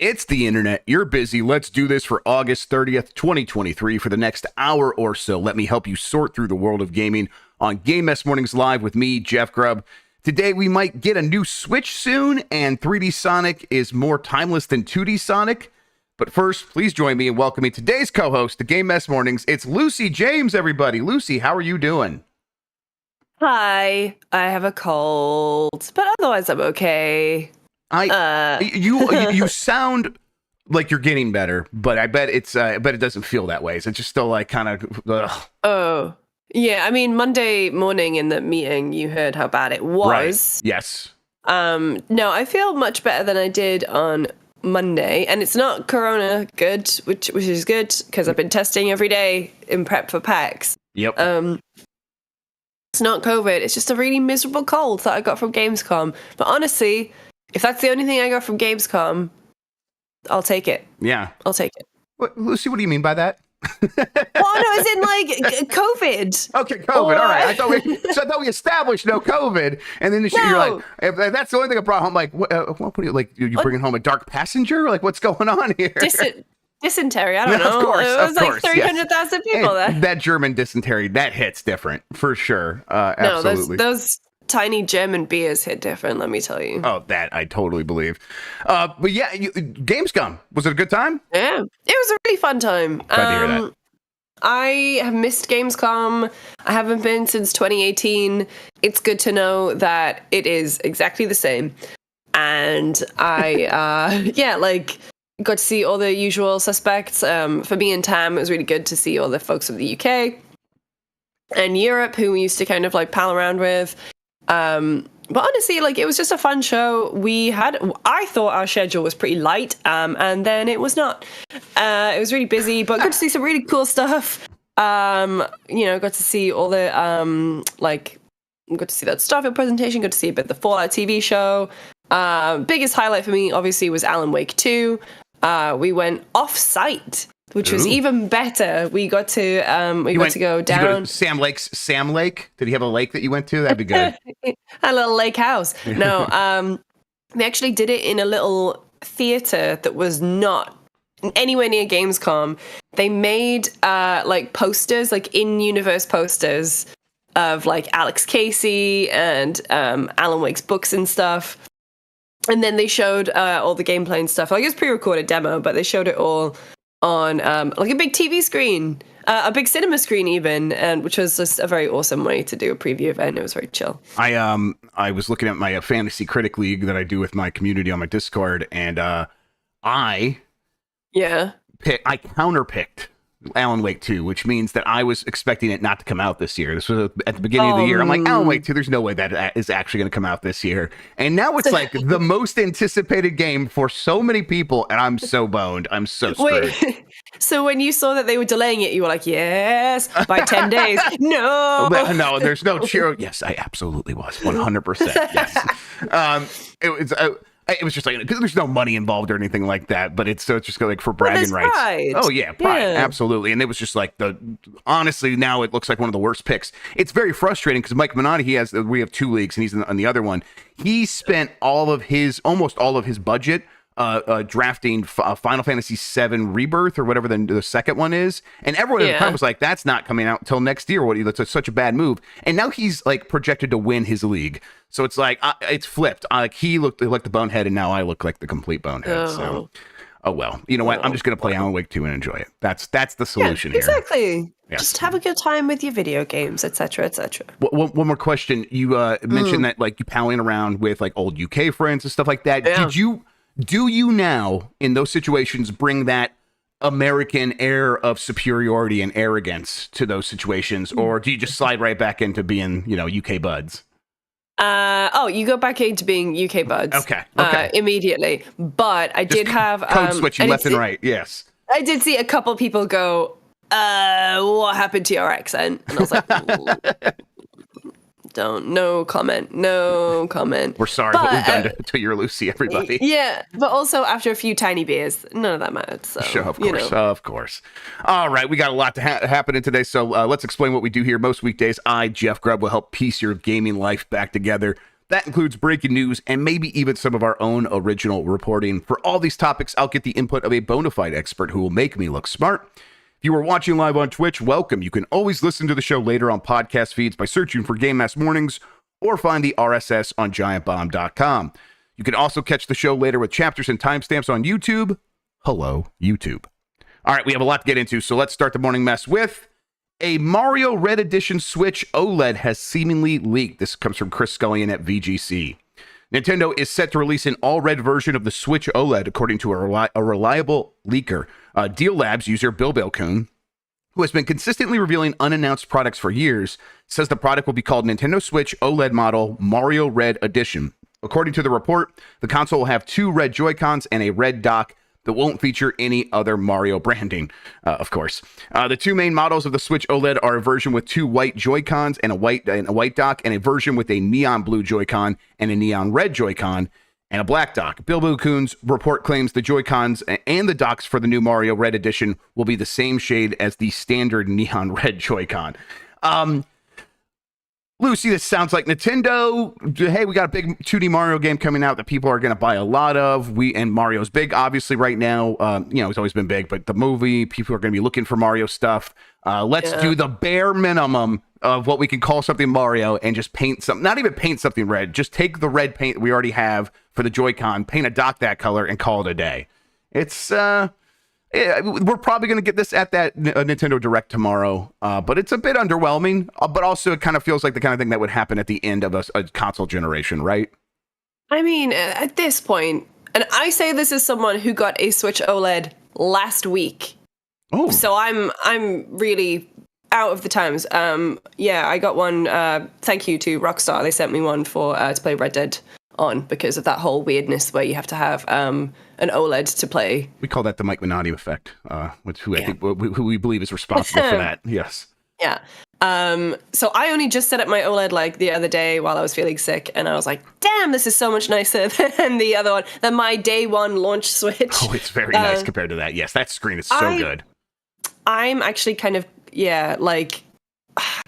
It's the internet. You're busy. Let's do this for August 30th, 2023. For the next hour or so, let me help you sort through the world of gaming on Game Mess Mornings Live with me, Jeff Grubb. Today, we might get a new Switch soon, and 3D Sonic is more timeless than 2D Sonic. But first, please join me in welcoming today's co-host to Game Mess Mornings. It's Lucy James, everybody. Lucy, how are you doing? Hi, I have a cold, but otherwise I'm okay. You sound like you're getting better, but I bet it doesn't feel that way. Is it just still like kind of? Oh, yeah. I mean, Monday morning in the meeting, you heard how bad it was. Right. Yes. No, I feel much better than I did on Monday, and it's not Corona good, which is good because I've been testing every day in prep for PAX. Yep. It's not COVID. It's just a really miserable cold that I got from Gamescom. But honestly, if that's the only thing I got from Gamescom, I'll take it. Yeah. I'll take it. Lucy, what do you mean by that? Well, no, as in like COVID. Okay, COVID. All right. I thought we established no COVID, and then you're like, if that's the only thing I brought home. Like, what are you like? You bringing home a dark passenger? Like, what's going on here? Dysentery. I don't know. Of course, it was like 300,000 people there. That German dysentery, that hits different for sure. Absolutely. No, those tiny German beers hit different. Let me tell you. Oh, that I totally believe. But yeah, Gamescom, was it a good time? Yeah, it was a really fun time. Glad to hear that. I have missed Gamescom. I haven't been since 2018. It's good to know that it is exactly the same. And I, got to see all the usual suspects. For me and Tam, it was really good to see all the folks from the UK and Europe who we used to kind of like pal around with. But honestly, like, it was just a fun show. I thought our schedule was pretty light, and then it was not. It was really busy, but got to see some really cool stuff. Got to see all the, got to see that Starfield presentation, got to see a bit of the Fallout TV show. Biggest highlight for me, obviously, was Alan Wake 2. We went off-site, which was even better. We got to go down. Did you go to Sam Lake? Did he have a lake that you went to? That'd be good. A little lake house. No, they actually did it in a little theater that was not anywhere near Gamescom. They made posters, like in-universe posters of like Alex Casey and Alan Wake's books and stuff. And then they showed all the gameplay and stuff. Like, it was pre-recorded demo, but they showed it all on like a big TV screen, a big cinema screen even, and which was just a very awesome way to do a preview event. It was very chill. I was looking at my fantasy critic league that I do with my community on my Discord, and I counterpicked Alan Wake 2, which means that I was expecting it not to come out this year. This was at the beginning of the year. I'm like, Alan Wake 2, there's no way that is actually going to come out this year. And now it's like the most anticipated game for so many people, and I'm so boned. I'm so screwed. Wait, so when you saw that they were delaying it, you were like, yes, by 10 days. No. No, there's no cheer. Yes, I absolutely was. 100%. Yes. It was just like, because there's no money involved or anything like that, but it's just like for bragging rights. Pride. Oh yeah, pride, absolutely. And it was just like honestly, now it looks like one of the worst picks. It's very frustrating because Mike Minotti, we have two leagues and he's on the other one. He spent almost all of his budget drafting Final Fantasy VII Rebirth or whatever the second one is, and everyone at the time was like, "That's not coming out until next year." That's such a bad move. And now he's like projected to win his league, so it's like it's flipped. He looked like the bonehead, and now I look like the complete bonehead. So, oh well, you know what? I'm just gonna play Alan Wake 2 and enjoy it. That's the solution here. Exactly. Yes. Just have a good time with your video games, etc., etc. One more question. You mentioned that like you palling around with like old UK friends and stuff like that. Yeah. Do you now, in those situations, bring that American air of superiority and arrogance to those situations, or do you just slide right back into being, UK buds? You go back into being UK buds. Okay. Immediately. But I did have code switching left and right. Yes. I did see a couple people go, what happened to your accent? And I was like, no comment. We're sorry what we've done to your Lucy, everybody. Yeah, but also after a few tiny beers, none of that mattered. So, sure, of course. All right, we got a lot to happen in today, so let's explain what we do here. Most weekdays, I, Jeff Grubb, will help piece your gaming life back together. That includes breaking news and maybe even some of our own original reporting. For all these topics, I'll get the input of a bona fide expert who will make me look smart. If you are watching live on Twitch, welcome. You can always listen to the show later on podcast feeds by searching for Game Mass Mornings or find the RSS on giantbomb.com. You can also catch the show later with chapters and timestamps on YouTube. Hello, YouTube. All right, we have a lot to get into, so let's start the morning mess with a Mario Red Edition Switch OLED has seemingly leaked. This comes from Chris Scullion at VGC. Nintendo is set to release an all-red version of the Switch OLED, according to a reliable leaker. Deal Labs user Bilbo Kuhn, who has been consistently revealing unannounced products for years, says the product will be called Nintendo Switch OLED model Mario Red Edition. According to the report, the console will have 2 red Joy-Cons and a red dock that won't feature any other Mario branding, of course. The 2 main models of the Switch OLED are a version with 2 white Joy-Cons and a white dock, and a version with a neon blue Joy-Con and a neon red Joy-Con and a black dock. Bilbo Kuhn's report claims the Joy-Cons and the docks for the new Mario Red Edition will be the same shade as the standard neon red Joy-Con. Lucy, this sounds like Nintendo. Hey, we got a big 2D Mario game coming out that people are going to buy a lot of. And Mario's big, obviously, right now. It's always been big, but the movie, people are going to be looking for Mario stuff. Let's do the bare minimum of what we can call something Mario and just paint something, not even paint something red. Just take the red paint we already have for the Joy-Con, paint a dock that color, and call it a day. It's, we're probably going to get this at that Nintendo Direct tomorrow, but it's a bit underwhelming, but also it kind of feels like the kind of thing that would happen at the end of a console generation, right? I mean, at this point, and I say this as someone who got a Switch OLED last week. So I'm really out of the times. I got one. Thank you to Rockstar. They sent me one for to play Red Dead on because of that whole weirdness where you have to have an OLED to play. We call that the Mike Minotti effect, I think who we believe is responsible for that. Yes. Yeah. So I only just set up my OLED like the other day while I was feeling sick, and I was like, damn, this is so much nicer than the other one, than my day one launch Switch. Oh, it's very nice compared to that. Yes, that screen is so good. I'm actually kind of,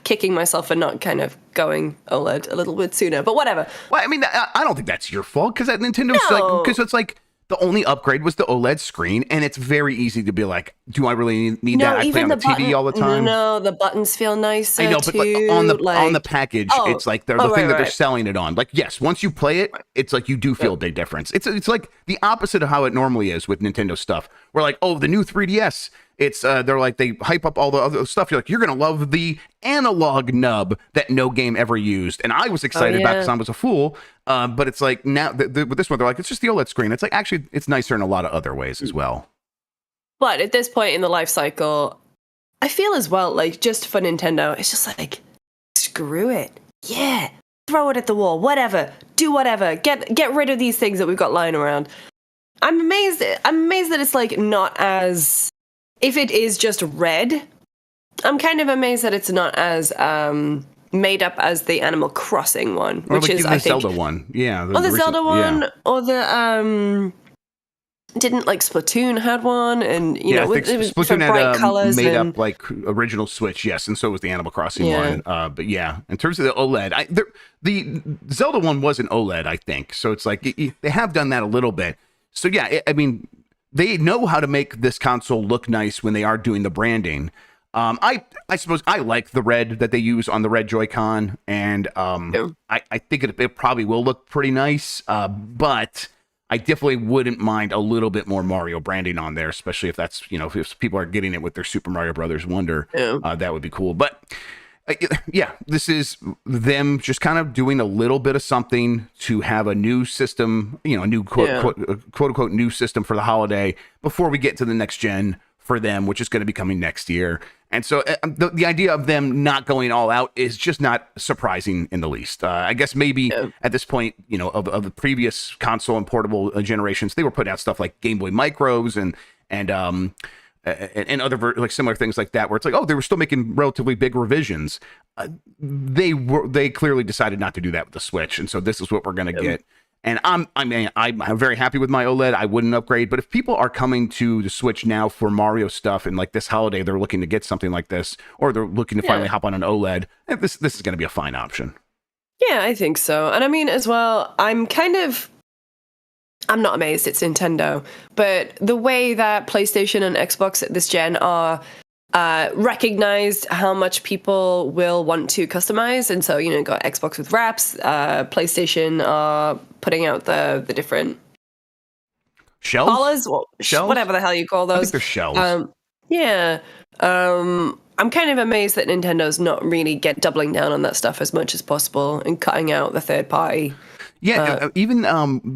kicking myself for not kind of going OLED a little bit sooner, but whatever. Well, I mean, I don't think that's your fault, because at Nintendo's because it's like the only upgrade was the OLED screen, and it's very easy to be like, do I really need that? I play on the TV all the time. No, the buttons feel nicer. I know, but too, on the package, it's like the thing that they're selling it on. Like, yes, once you play it, it's like you do feel a big difference. It's like the opposite of how it normally is with Nintendo stuff. We're like, oh, the new 3DS. It's they're like, they hype up all the other stuff. You're like, you're gonna love the analog nub that no game ever used, and I was excited about because I was a fool. But it's like now with this one, they're like, it's just the OLED screen. It's like, actually, it's nicer in a lot of other ways as well. But at this point in the life cycle, I feel as well, like, just for Nintendo, it's just like, screw it. Yeah, throw it at the wall. Whatever, do whatever. Get rid of these things that we've got lying around. I'm amazed that it's like not as. If it is just red, I'm kind of amazed that it's not as made up as the Animal Crossing one, which like is, I think, Zelda one. Yeah. The Zelda one, or the didn't like Splatoon had one, and you know, it was Splatoon had bright colors made up like original Switch, yes, and so was the Animal Crossing one. But yeah, in terms of the OLED, the Zelda one was an OLED, I think. So it's like they have done that a little bit. So yeah, I mean, they know how to make this console look nice when they are doing the branding. I suppose I like the red that they use on the red Joy-Con, and I think it probably will look pretty nice, but I definitely wouldn't mind a little bit more Mario branding on there, especially if that's, you know, if people are getting it with their Super Mario Brothers Wonder, that would be cool. But yeah, this is them just kind of doing a little bit of something to have a new system, you know, a new quote unquote new system for the holiday before we get to the next gen for them, which is going to be coming next year. And so the idea of them not going all out is just not surprising in the least. I guess maybe at this point, you know, of the previous console and portable generations, they were putting out stuff like Game Boy Micros and other like similar things like that, where it's like, oh, they were still making relatively big revisions. They clearly decided not to do that with the Switch, and so this is what we're going to get. And I'm very happy with my OLED. I wouldn't upgrade, but if people are coming to the Switch now for Mario stuff, and like this holiday they're looking to get something like this, or they're looking to finally hop on an OLED, this is going to be a fine option. Yeah, I think so. And I mean, as well, I'm not amazed it's Nintendo, but the way that PlayStation and Xbox at this gen are recognized how much people will want to customize. And so, got Xbox with wraps, PlayStation are putting out the different shells, collars, whatever the hell you call those. I think they're shells. Yeah. I'm kind of amazed that Nintendo's not really doubling down on that stuff as much as possible and cutting out the third party. Yeah, even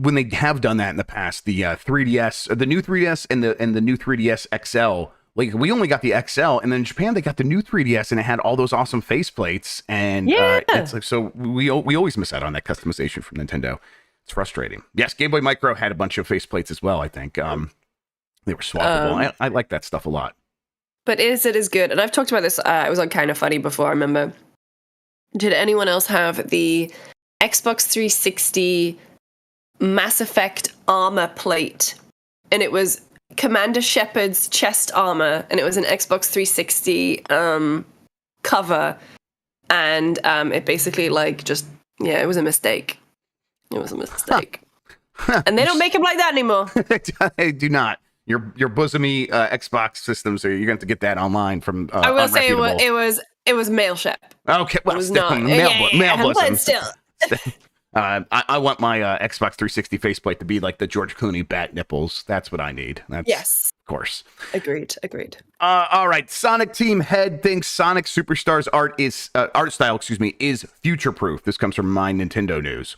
when they have done that in the past, the 3DS, the new 3DS and the new 3DS XL, like we only got the XL, and then in Japan they got the new 3DS and it had all those awesome faceplates, and it's like, so we always miss out on that customization from Nintendo. It's frustrating. Yes, Game Boy Micro had a bunch of faceplates as well. I think they were swappable. I like that stuff a lot. But it is good, and I've talked about this. It was on Kind of Funny before. I remember. Did anyone else have the Xbox 360 Mass Effect armor plate? And it was Commander Shepard's chest armor, and it was an Xbox 360 cover, and it basically it was a mistake. It was a mistake. And they don't make them like that anymore. They do not. Your bosomy Xbox systems, you're going to have to get that online from. I will say it was mail ship. Okay, well, it was still, not mail bosom. But still. I want my Xbox 360 faceplate to be like the George Clooney bat nipples. That's what I need. Yes, of course. Agreed. All right. Sonic Team Head thinks Sonic Superstars art style is future proof. This comes from My Nintendo News.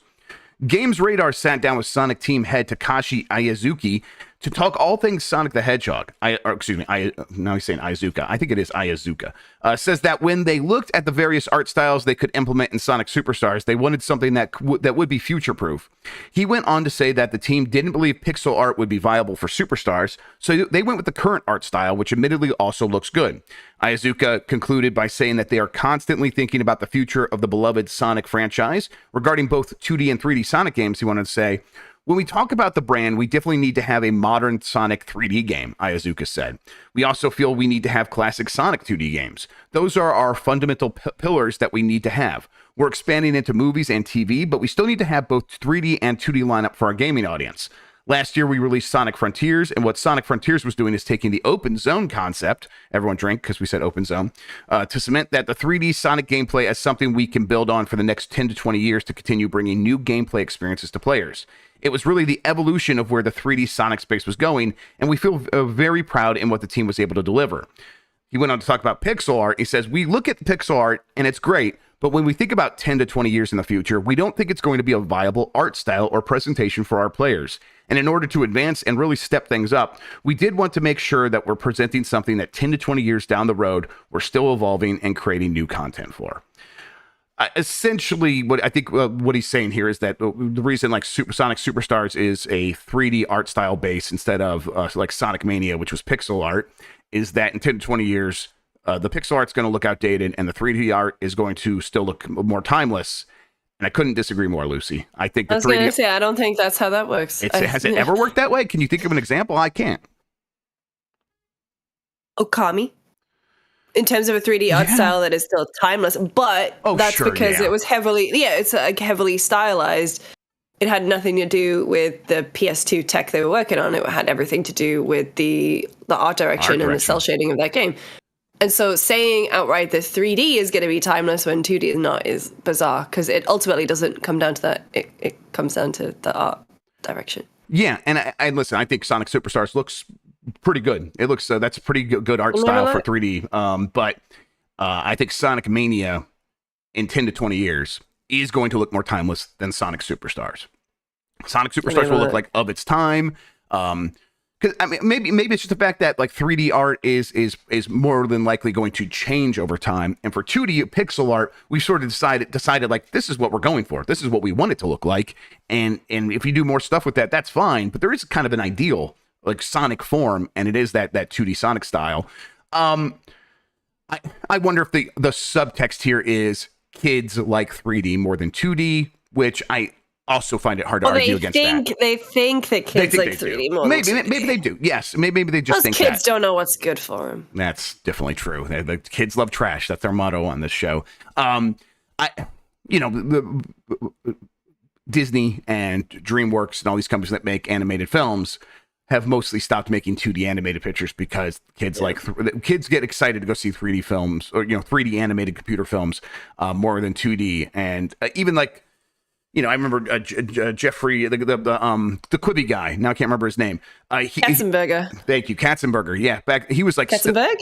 Games Radar sat down with Sonic Team Head Takashi Ayazuki to talk all things Sonic the Hedgehog. Now he's saying Iizuka. I think it is Iizuka. Says that when they looked at the various art styles they could implement in Sonic Superstars, they wanted something that would be future-proof. He went on to say that the team didn't believe pixel art would be viable for Superstars, so they went with the current art style, which admittedly also looks good. Iizuka concluded by saying that they are constantly thinking about the future of the beloved Sonic franchise. Regarding both 2D and 3D Sonic games, he wanted to say, when we talk about the brand, we definitely need to have a modern Sonic 3D game, Iizuka said. We also feel we need to have classic Sonic 2D games. Those are our fundamental pillars that we need to have. We're expanding into movies and TV, but we still need to have both 3D and 2D lineup for our gaming audience. Last year, we released Sonic Frontiers, and what Sonic Frontiers was doing is taking the open zone concept, everyone drink because we said open zone, to cement that the 3D Sonic gameplay as something we can build on for the next 10 to 20 years to continue bringing new gameplay experiences to players. It was really the evolution of where the 3D Sonic space was going, and we feel very proud in what the team was able to deliver. He went on to talk about pixel art. He says, we look at pixel art, and it's great, but when we think about 10 to 20 years in the future, we don't think it's going to be a viable art style or presentation for our players. And in order to advance and really step things up, we did want to make sure that we're presenting something that 10 to 20 years down the road, we're still evolving and creating new content for. Essentially, what I think what he's saying here is that the reason like Sonic Superstars is a 3D art style base instead of like Sonic Mania, which was pixel art, is that in 10 to 20 years, the pixel art's going to look outdated and the 3D art is going to still look more timeless. And I couldn't disagree more, Lucy. I think the 3D... I was going to say, I don't think that's how that works. Has it ever worked that way? Can you think of an example? I can't. Okami. In terms of a 3D art style that is still timeless, but that's because it was it's like heavily stylized. It had nothing to do with the PS2 tech they were working on. It had everything to do with the art direction and the cell shading of that game. And so saying outright that 3D is going to be timeless when 2D is not is bizarre, because it ultimately doesn't come down to that. It comes down to the art direction. Yeah, and I listen, I think Sonic Superstars looks pretty good. It looks that's a pretty good art style for 3D. But I think Sonic Mania in 10 to 20 years is going to look more timeless than Sonic Superstars. Sonic Superstars will look like of its time. Because I mean, maybe it's just the fact that like 3D art is more than likely going to change over time, and for 2D pixel art, we sort of decided like this is what we're going for. This is what we want it to look like, and if you do more stuff with that, that's fine. But there is kind of an ideal like Sonic form, and it is that 2D Sonic style. I wonder if the subtext here is kids like 3D more than 2D, which I also find it hard to argue against that. They think that kids like 3D more than 2D. Maybe they do. Yes, maybe they just think that. Kids don't know what's good for them. That's definitely true. The kids love trash. That's our motto on this show. I you know, Disney and DreamWorks and all these companies that make animated films have mostly stopped making 2D animated pictures because kids kids get excited to go see 3D films or 3D animated computer films more than 2D, and even like. I remember Jeffrey, the Quibi guy. Now I can't remember his name. Katzenberger. Thank you, Katzenberger. Yeah, he was like Katzenberg.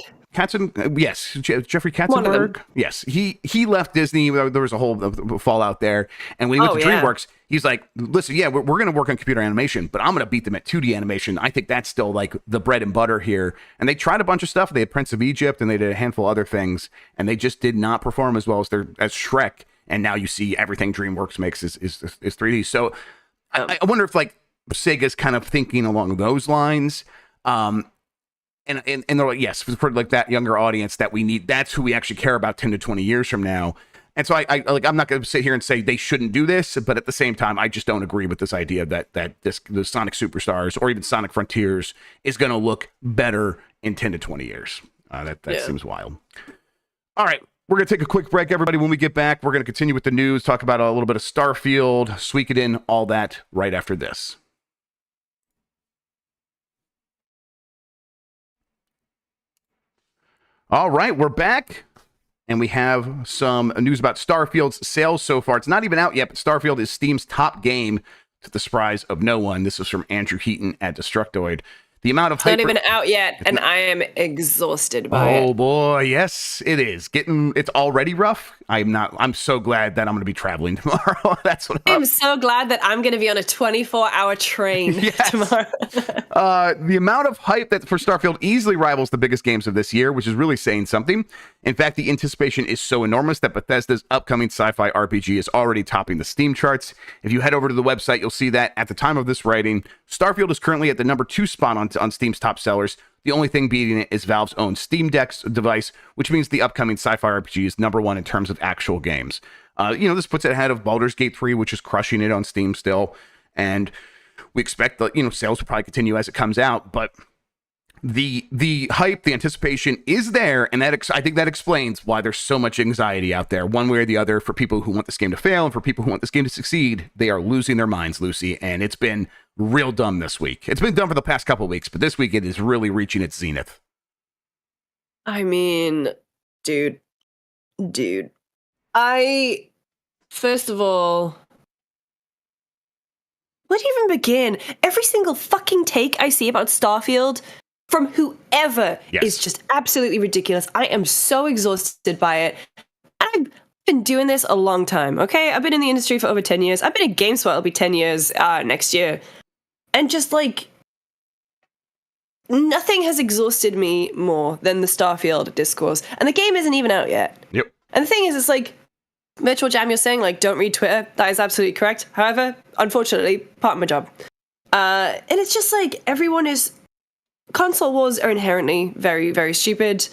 Yes, Jeffrey Katzenberg. Yes, he left Disney. There was a whole fallout there, and when he went to DreamWorks, he's like, "Listen, yeah, we're going to work on computer animation, but I'm going to beat them at 2D animation. I think that's still like the bread and butter here." And they tried a bunch of stuff. They had Prince of Egypt, and they did a handful of other things, and they just did not perform as well as Shrek. And now you see everything DreamWorks makes is 3D. So I wonder if like Sega's kind of thinking along those lines. And they're like, yes, for like that younger audience that we need, that's who we actually care about 10 to 20 years from now. And so I'm not going to sit here and say they shouldn't do this, but at the same time, I just don't agree with this idea that the Sonic Superstars or even Sonic Frontiers is going to look better in 10 to 20 years. That seems wild. All right. We're going to take a quick break, everybody. When we get back, we're going to continue with the news, talk about a little bit of Starfield, Suikoden, all that right after this. All right, we're back, and we have some news about Starfield's sales so far. It's not even out yet, but Starfield is Steam's top game to the surprise of no one. This is from Andrew Heaton at Destructoid. The amount of hype. It's not even out yet, and I am exhausted by it. Oh boy, yes, it is. It's already rough. I'm so glad that I'm going to be traveling tomorrow. That's what I'm so glad that I'm going to be on a 24-hour train tomorrow. The amount of hype that for Starfield easily rivals the biggest games of this year, which is really saying something. In fact, the anticipation is so enormous that Bethesda's upcoming sci-fi RPG is already topping the Steam charts. If you head over to the website, you'll see that at the time of this writing, Starfield is currently at the number 2 spot on Steam's top sellers. The only thing beating it is Valve's own Steam Deck device, which means the upcoming sci-fi RPG is number 1 in terms of actual games. This puts it ahead of Baldur's Gate 3, which is crushing it on Steam still. And we expect that, sales will probably continue as it comes out. But the hype, the anticipation is there. And I think that explains why there's so much anxiety out there, one way or the other, for people who want this game to fail and for people who want this game to succeed. They are losing their minds, Lucy. And it's been real dumb this week. It's been dumb for the past couple of weeks, but this week it is really reaching its zenith. I mean, dude, first of all, where do you even begin? Every single fucking take I see about Starfield from whoever is just absolutely ridiculous. I am so exhausted by it. I've been doing this a long time, okay? I've been in the industry for over 10 years. I've been at GameSpot, it'll be 10 years next year. And just like, nothing has exhausted me more than the Starfield discourse. And the game isn't even out yet. Yep. And the thing is, it's like, Virtual Jam, you're saying, like, don't read Twitter. That is absolutely correct. However, unfortunately, part of my job. And it's just like, console wars are inherently very, very stupid.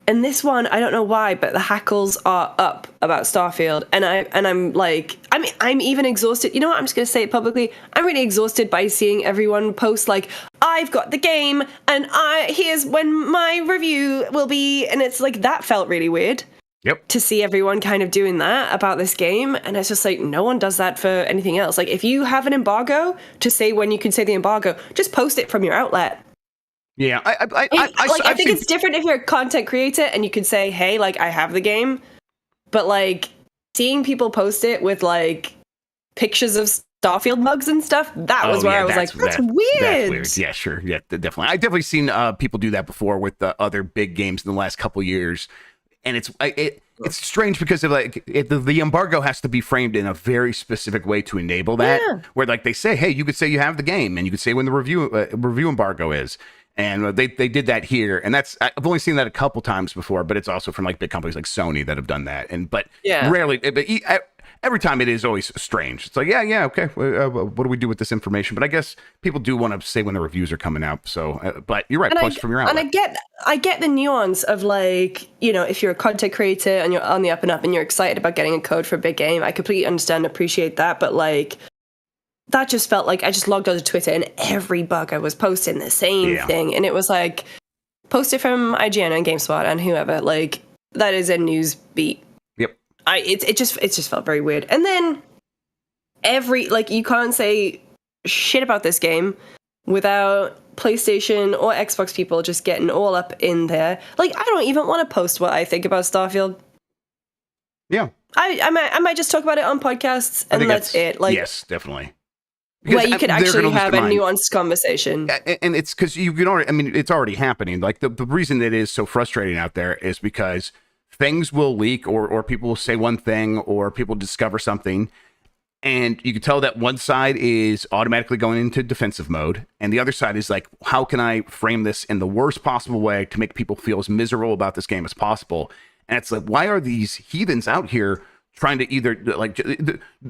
And this one, I don't know why, but the hackles are up about Starfield. And I'm like, I'm even exhausted. You know what? I'm just going to say it publicly. I'm really exhausted by seeing everyone post like, I've got the game and here's when my review will be. And it's like, that felt really weird. Yep. To see everyone kind of doing that about this game. And it's just like, no one does that for anything else. Like, if you have an embargo to say when you can say the embargo, just post it from your outlet. Yeah, I think it's different if you're a content creator and you could say, hey, like, I have the game. But, like, seeing people post it with, like, pictures of Starfield mugs and stuff, that was where I was like, that's weird. That's weird. Yeah, sure. Yeah, definitely. I've definitely seen people do that before with other big games in the last couple years. And it's strange because of the embargo has to be framed in a very specific way to enable that. Yeah. Where, like, they say, hey, you could say you have the game and you could say when the review embargo is. And they did that here, and I've only seen that a couple times before, but it's also from like big companies like Sony that have done that. But rarely, but every time it is always strange. It's like, yeah, okay, what do we do with this information? But I guess people do want to say when the reviews are coming out. So, but you're right, post from your outlet. And I get the nuance of, like, if you're a content creator and you're on the up and up and you're excited about getting a code for a big game, I completely understand and appreciate that. But, like, that just felt like I just logged onto Twitter and every bug I was posting the same thing. And it was like, post it from IGN and GameSpot and whoever. Like, that is a news beat. Yep. it just felt very weird. And then you can't say shit about this game without PlayStation or Xbox people just getting all up in there. Like, I don't even want to post what I think about Starfield. Yeah. I might just talk about it on podcasts, and that's it. Like, yes, definitely. Because where you could actually have a nuanced conversation. And it's because you can already, I mean, it's already happening. Like, the reason it is so frustrating out there is because things will leak, or people will say one thing, or people discover something, and you can tell that one side is automatically going into defensive mode, and the other side is like, how can I frame this in the worst possible way to make people feel as miserable about this game as possible? And it's like, why are these heathens out here trying to either, like,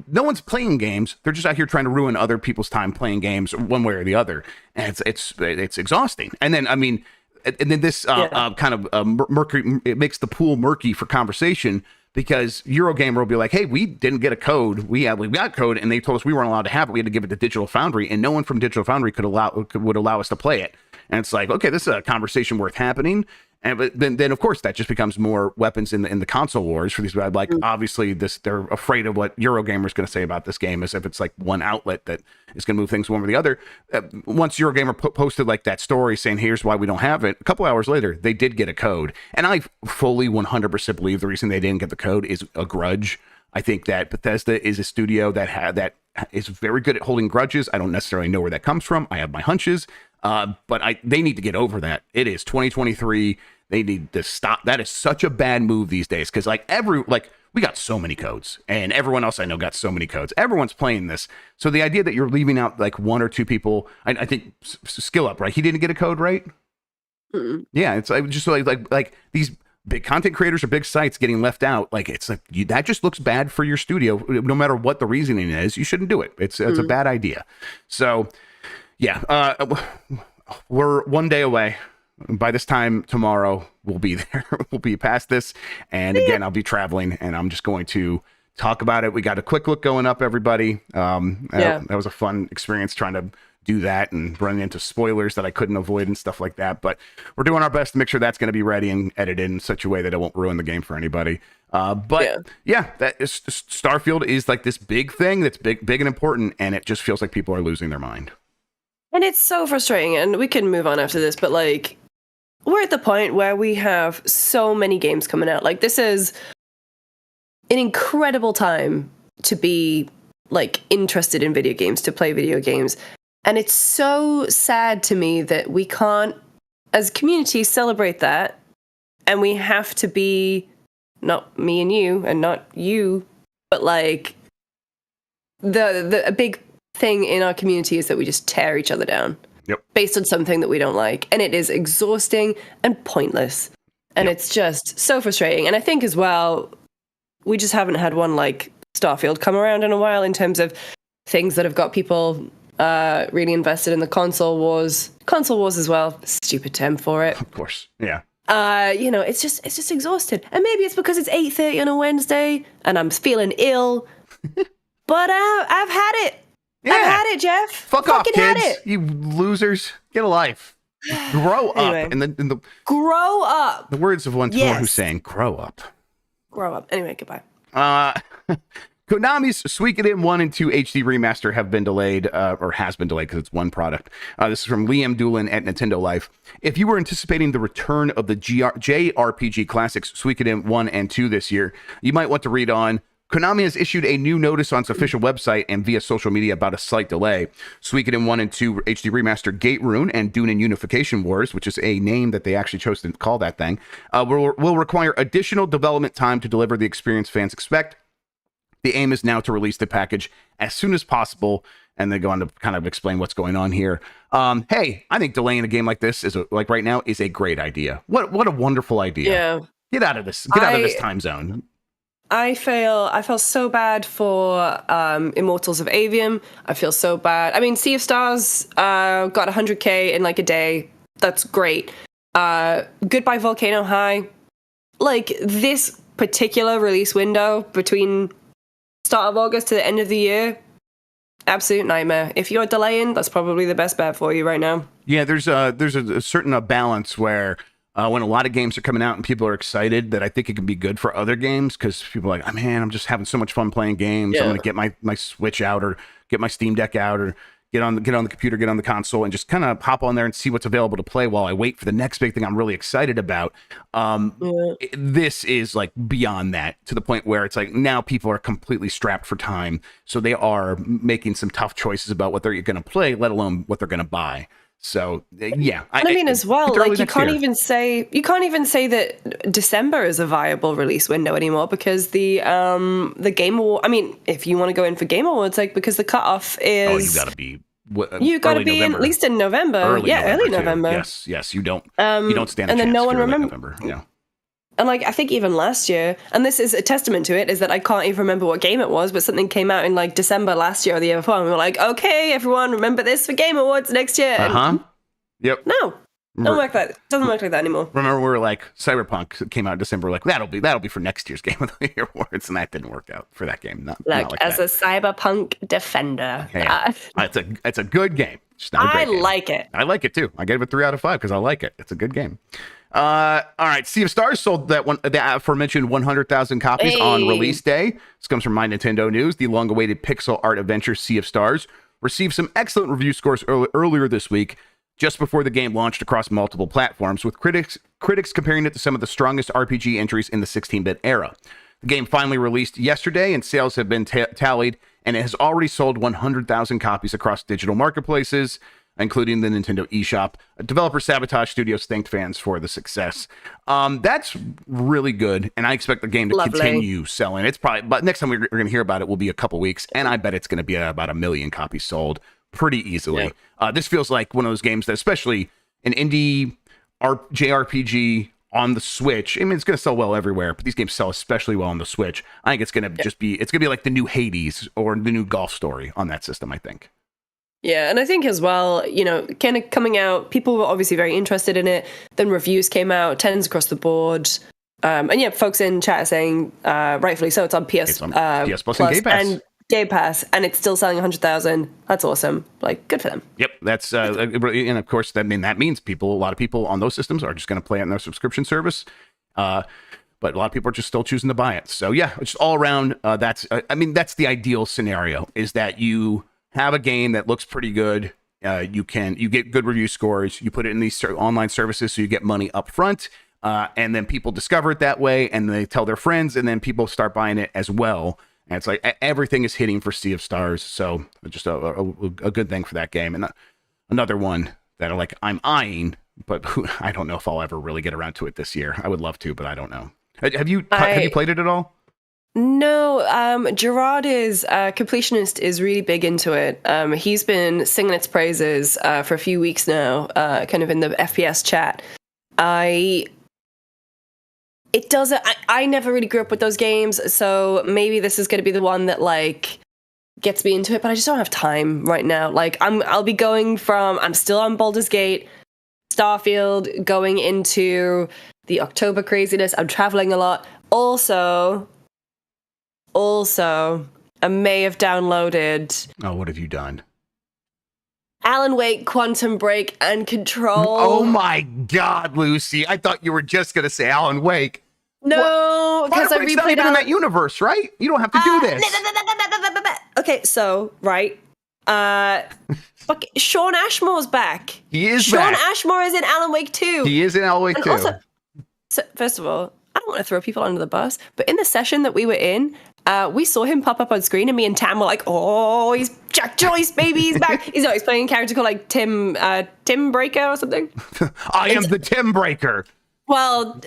no one's playing games. They're just out here trying to ruin other people's time playing games one way or the other. And it's exhausting. And then, I mean, and then this kind of murky, it makes the pool murky for conversation, because Eurogamer will be like, hey, we didn't get a code. We got code, and they told us we weren't allowed to have it. We had to give it to Digital Foundry, and no one from Digital Foundry would allow us to play it. And it's like, okay, this is a conversation worth happening. And but then of course that just becomes more weapons in the console wars for these guys. Like, obviously they're afraid of what Eurogamer is going to say about this game, as if it's like one outlet that is going to move things one or the other. Once Eurogamer posted like that story saying here's why we don't have it, a couple hours later they did get a code, and I fully 100% believe the reason they didn't get the code is a grudge. I think that Bethesda is a studio that is very good at holding grudges. I don't necessarily know where that comes from. I have my hunches. But they need to get over that. It is 2023. They need to stop. That is such a bad move these days. Cause we got so many codes, and everyone else I know got so many codes. Everyone's playing this. So the idea that you're leaving out like one or two people, I think Skill Up, right? He didn't get a code, right? Mm-mm. Yeah. It's just like these big content creators or big sites getting left out. Like, it's like, that just looks bad for your studio. No matter what the reasoning is, you shouldn't do it. It's a bad idea. So, yeah, we're one day away. By this time tomorrow, we'll be there. We'll be past this. And again, I'll be traveling, and I'm just going to talk about it. We got a quick look going up, everybody. That was a fun experience trying to do that and running into spoilers that I couldn't avoid and stuff like that. But we're doing our best to make sure that's going to be ready and edited in such a way that it won't ruin the game for anybody. That is, Starfield is like this big thing that's big and important, and it just feels like people are losing their mind. And it's so frustrating, and we can move on after this, but like, we're at the point where we have so many games coming out. Like, this is an incredible time to be like interested in video games, to play video games. And it's so sad to me that we can't, as a community, celebrate that. And we have to be, not me and you, and not you, but like a big thing in our community is that we just tear each other down based on something that we don't like, and it is exhausting and pointless, and it's just so frustrating. And I think as well, we just haven't had one like Starfield come around in a while in terms of things that have got people really invested in the console wars as well. Stupid term for it, of course. Yeah. It's just exhausted, and maybe it's because it's 8:30 on a Wednesday and I'm feeling ill, but I've had it. Yeah. I've had it, Jeff. Fuck off, kids. You losers. Get a life. Grow up. Anyway, grow up. The words of one who's saying, grow up. Grow up. Anyway, goodbye. Konami's Suikoden 1 and 2 HD remaster have been delayed, or has been delayed because it's one product. This is from Liam Doolin at Nintendo Life. If you were anticipating the return of the JRPG classics Suikoden 1 and 2 this year, you might want to read on. Konami has issued a new notice on its official website and via social media about a slight delay. Suikoden 1 and 2 HD Remaster Gate Rune and Dune and Unification Wars, which is a name that they actually chose to call that thing, will require additional development time to deliver the experience fans expect. The aim is now to release the package as soon as possible, and they go on to kind of explain what's going on here. Hey, I think delaying a game like this right now is a great idea. What a wonderful idea. Yeah. Get out of this. Get out of this time zone. I feel so bad for Immortals of Avium. I feel so bad. I mean, Sea of Stars got 100K in like a day. That's great. Goodbye Volcano High. Like, this particular release window between start of August to the end of the year, absolute nightmare. If you're delaying, that's probably the best bet for you right now. Yeah, there's a certain balance where when a lot of games are coming out and people are excited, that I think it can be good for other games because people are like, oh, man, I'm just having so much fun playing games. I'm going to get my Switch out or get my Steam Deck out or get on the computer, get on the console, and just kind of hop on there and see what's available to play while I wait for the next big thing I'm really excited about. This is like beyond that, to the point where it's like now people are completely strapped for time, so they are making some tough choices about what they're going to play, let alone what they're going to buy. So yeah, and I mean as well, like you can't even say that December is a viable release window anymore because the Game Award. I mean, if you want to go in for Game Awards, like because the cutoff is you got to be in, at least in November. Early November. Yes, you don't stand a chance. And then no one remembers. Yeah. And like I think even last year, and this is a testament to it, is that I can't even remember what game it was, but something came out in like December last year or the year before, and we were like, okay, everyone, remember this for Game Awards next year. Yep. No, doesn't work like that anymore. Remember, we were like Cyberpunk came out in December, like that'll be for next year's Game of the Year awards, and that didn't work out for that game. Not like as that. A Cyberpunk defender, it's a good game. I like it. I like it too. I gave it 3 out of 5 because I like it. It's a good game. All right, Sea of Stars sold the aforementioned 100,000 copies on release day. This comes from My Nintendo News. The long-awaited pixel art adventure Sea of Stars received some excellent review scores earlier this week, just before the game launched across multiple platforms, with critics comparing it to some of the strongest RPG entries in the 16-bit era. The game finally released yesterday, and sales have been tallied, and it has already sold 100,000 copies across digital marketplaces, including the Nintendo eShop. Developer Sabotage Studios thanked fans for the success. That's really good, and I expect the game to continue selling. It's probably, but next time we're going to hear about it will be a couple weeks, and I bet it's going to be about 1 million copies sold pretty easily. Yeah. This feels like one of those games that, especially an indie JRPG on the Switch, I mean, it's going to sell well everywhere, but these games sell especially well on the Switch. I think it's going to it's going to be like the new Hades or the new Golf Story on that system, I think. Yeah, and I think as well, kind of coming out, people were obviously very interested in it. Then reviews came out, 10s across the board. And folks in chat are saying, rightfully so, it's on PS Plus and Game Pass, and it's still selling 100,000. That's awesome. Like, good for them. Yep, that's, and of course, that means a lot of people on those systems are just going to play it in their subscription service. But a lot of people are just still choosing to buy it. So yeah, it's all around. That's the ideal scenario, is that you have a game that looks pretty good. You get good review scores. You put it in these online services, so you get money up front, and then people discover it that way, and they tell their friends, and then people start buying it as well. And it's like everything is hitting for Sea of Stars, so just a good thing for that game. And another one that I'm eyeing, but I don't know if I'll ever really get around to it this year. I would love to, but I don't know. Have you played it at all? No, Gerard is completionist is really big into it. He's been singing its praises for a few weeks now, kind of in the FPS chat. I never really grew up with those games, so maybe this is going to be the one that gets me into it, but I just don't have time right now. I'll be going from, I'm still on Baldur's Gate, Starfield, going into the October craziness. I'm traveling a lot. Also, I may have downloaded... Oh, what have you done? Alan Wake, Quantum Break, and Control. Oh my God, Lucy. I thought you were just going to say Alan Wake. No, because I replayed in that universe, right? You don't have to do this. Okay, so, right. Sean Ashmore's back. He is back. Sean Ashmore is in Alan Wake 2. He is in Alan Wake 2. Also, so, first of all, I don't want to throw people under the bus, but in the session that we were in, we saw him pop up on screen, and me and Tam were like, "Oh, he's Jack Joyce, baby, he's back." He's playing a character called Tim Breaker or something. I am the Tim Breaker. Well,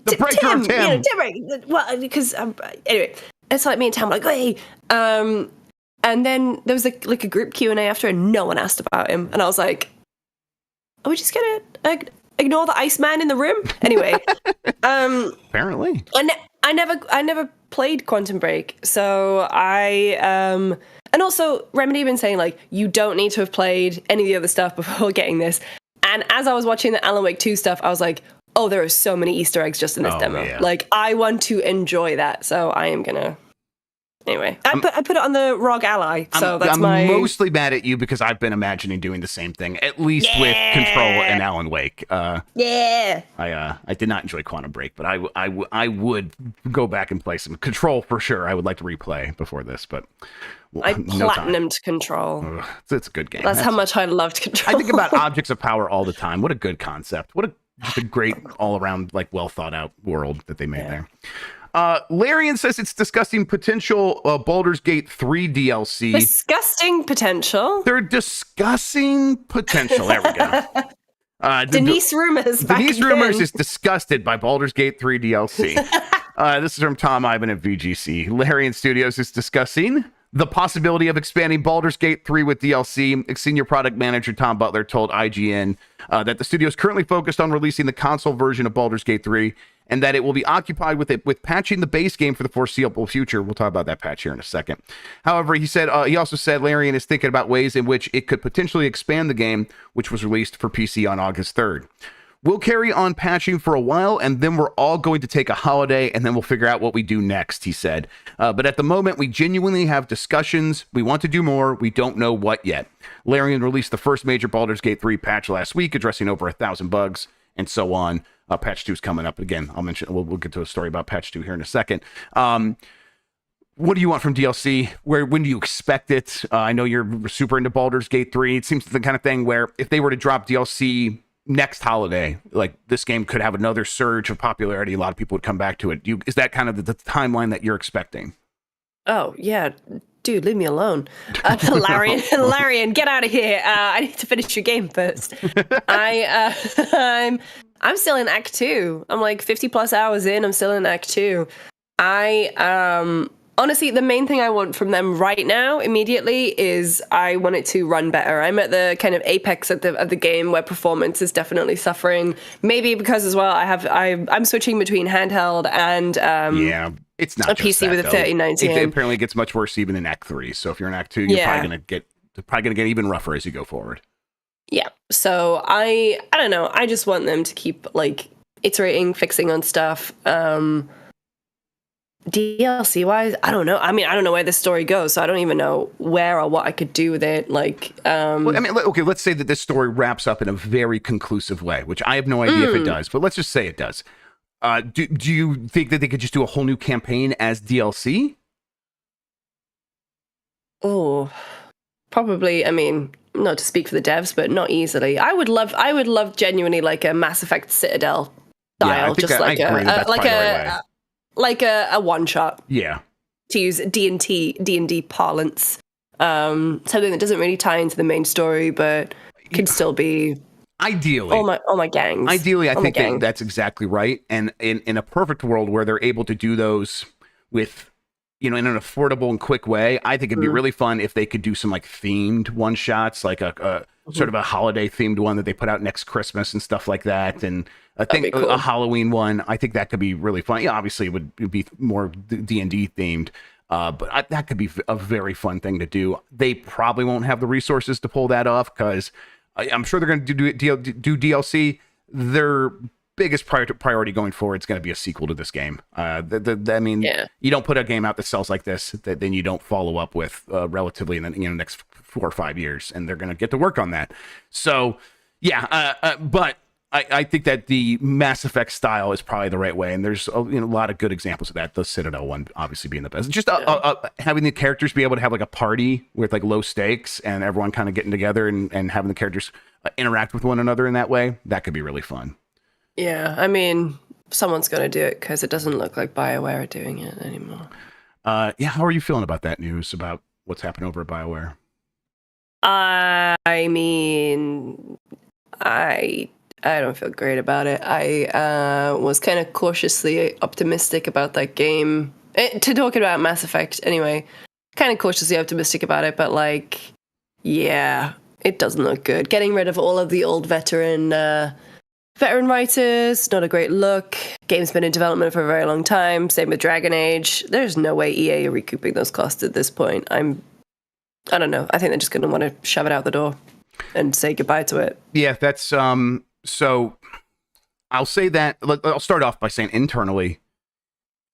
the Breaker of Tim. Tim Breaker. Well, because anyway, it's like me and Tam were like, "Hey," and then there was a group Q&A after, and no one asked about him, and I was like, "Are we just gonna ignore the Iceman in the room?" Anyway, apparently, I never played Quantum Break, so and also Remedy been saying you don't need to have played any of the other stuff before getting this. And as I was watching the Alan Wake 2 stuff, I was like, oh, there are so many Easter eggs just in this demo. Yeah. I want to enjoy that, so I am gonna Anyway, I put it on the ROG Ally, so I'm mostly mad at you because I've been imagining doing the same thing, at least with Control and Alan Wake. I did not enjoy Quantum Break, but I would go back and play some Control for sure. I would like to replay before this, but I platinumed Control. Ugh, it's a good game. That's how much I loved Control. I think about Objects of Power all the time. What a good concept. Just a great all around, like, well thought out world that they made there. Larian says it's discussing potential Baldur's Gate 3 DLC. Disgusting potential. They're discussing potential. There we go. Denise Rumors. Denise Rumors is disgusted by Baldur's Gate 3 DLC. This is from Tom Ivan at VGC. Larian Studios is discussing the possibility of expanding Baldur's Gate 3 with DLC. Senior product manager Tom Butler told IGN that the studio is currently focused on releasing the console version of Baldur's Gate 3, and that it will be occupied with patching the base game for the foreseeable future. We'll talk about that patch here in a second. However, he also said Larian is thinking about ways in which it could potentially expand the game, which was released for PC on August 3rd. We'll carry on patching for a while, and then we're all going to take a holiday, and then we'll figure out what we do next, he said. But at the moment, we genuinely have discussions. We want to do more. We don't know what yet. Larian released the first major Baldur's Gate 3 patch last week, addressing over 1,000 bugs, and so on. Patch 2 is coming up. Again, we'll get to a story about Patch 2 here in a second. What do you want from DLC? When do you expect it? I know you're super into Baldur's Gate 3. It seems the kind of thing where if they were to drop DLC next holiday, like, this game could have another surge of popularity. A lot of people would come back to it. Is that kind of the timeline that you're expecting? Oh, yeah. Dude, leave me alone. Larian, get out of here. I need to finish your game first. I'm still in Act 2. I'm like 50 plus hours in. I'm still in Act 2. Honestly, the main thing I want from them right now, immediately, is I want it to run better. I'm at the kind of apex of the game where performance is definitely suffering. Maybe because as well, I'm switching between handheld and it's not a PC with a 3090. It apparently gets much worse even in Act 3. So if you're in Act 2, you're probably gonna get even rougher as you go forward. Yeah. So I don't know. I just want them to keep, like, iterating, fixing on stuff. DLC wise, I don't know. I mean, I don't know where this story goes, so I don't even know where or what I could do with it. Like, well, I mean, okay, let's say that this story wraps up in a very conclusive way, which I have no idea if it does, but let's just say it does. Do you think that they could just do a whole new campaign as DLC? Oh, probably. I mean, not to speak for the devs, but not easily. I would love genuinely like a Mass Effect Citadel style, like a one shot. Yeah. To use D&D parlance. Something that doesn't really tie into the main story, but can still be ideally all my gangs. Ideally, I think that's exactly right. And in a perfect world where they're able to do those with, in an affordable and quick way, I think it'd be really fun if they could do some, like, themed one shots, like a sort of a holiday themed one that they put out next Christmas and stuff like that. And I think cool. A Halloween one, I think that could be really fun. Yeah, obviously it would be more D&D themed, but that could be a very fun thing to do. They probably won't have the resources to pull that off because I'm sure they're going to do DLC. Their biggest priority going forward is going to be a sequel to this game. I mean, you don't put a game out that sells like this, then you don't follow up with relatively in the next 4 or 5 years, and they're going to get to work on that. So, but I think that the Mass Effect style is probably the right way, and there's a lot of good examples of that. The Citadel one obviously being the best. Just having the characters be able to have like a party with like low stakes and everyone kind of getting together and having the characters interact with one another in that way, that could be really fun. Yeah, I mean, someone's going to do it because it doesn't look like BioWare are doing it anymore. How are you feeling about that news, about what's happened over at BioWare? I mean, I don't feel great about it. I was kind of cautiously optimistic about that game. To talk about Mass Effect, anyway, kind of cautiously optimistic about it, but like, yeah, it doesn't look good. Getting rid of all of the old veteran writers, not a great look. Game's been in development for a very long time. Same with Dragon Age. There's no way EA are recouping those costs at this point. I don't know. I think they're just going to want to shove it out the door and say goodbye to it. Yeah, that's so I'll say that. I'll start off by saying internally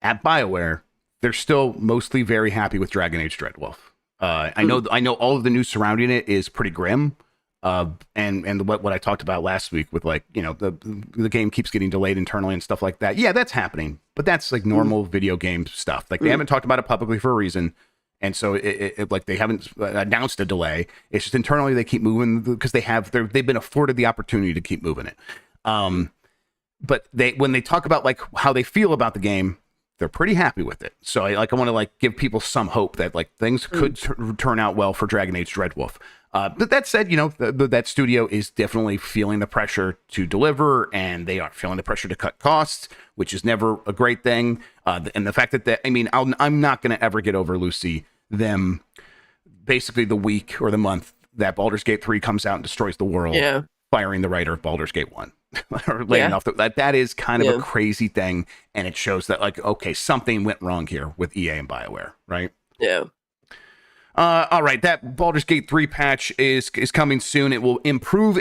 at BioWare, they're still mostly very happy with Dragon Age Dreadwolf. I know all of the news surrounding it is pretty grim. And what I talked about last week with like, you know, the game keeps getting delayed internally and stuff like that. Yeah, that's happening, but that's like normal video game stuff. Like they haven't talked about it publicly for a reason. And so it like they haven't announced a delay. It's just internally they keep moving because they've been afforded the opportunity to keep moving it. But when they talk about like how they feel about the game, they're pretty happy with it. So I want to like give people some hope that like things could turn out well for Dragon Age Dreadwolf. But that said, you know, that studio is definitely feeling the pressure to deliver, and they are feeling the pressure to cut costs, which is never a great thing. And the fact that I mean, I'm not going to ever get over, Lucy, them basically the week or the month that Baldur's Gate 3 comes out and destroys the world, firing the writer of Baldur's Gate 1. Or laying off that is kind of a crazy thing, and it shows that like, okay, something went wrong here with EA and BioWare, right? Yeah. All right, that Baldur's Gate 3 patch is coming soon. It will improve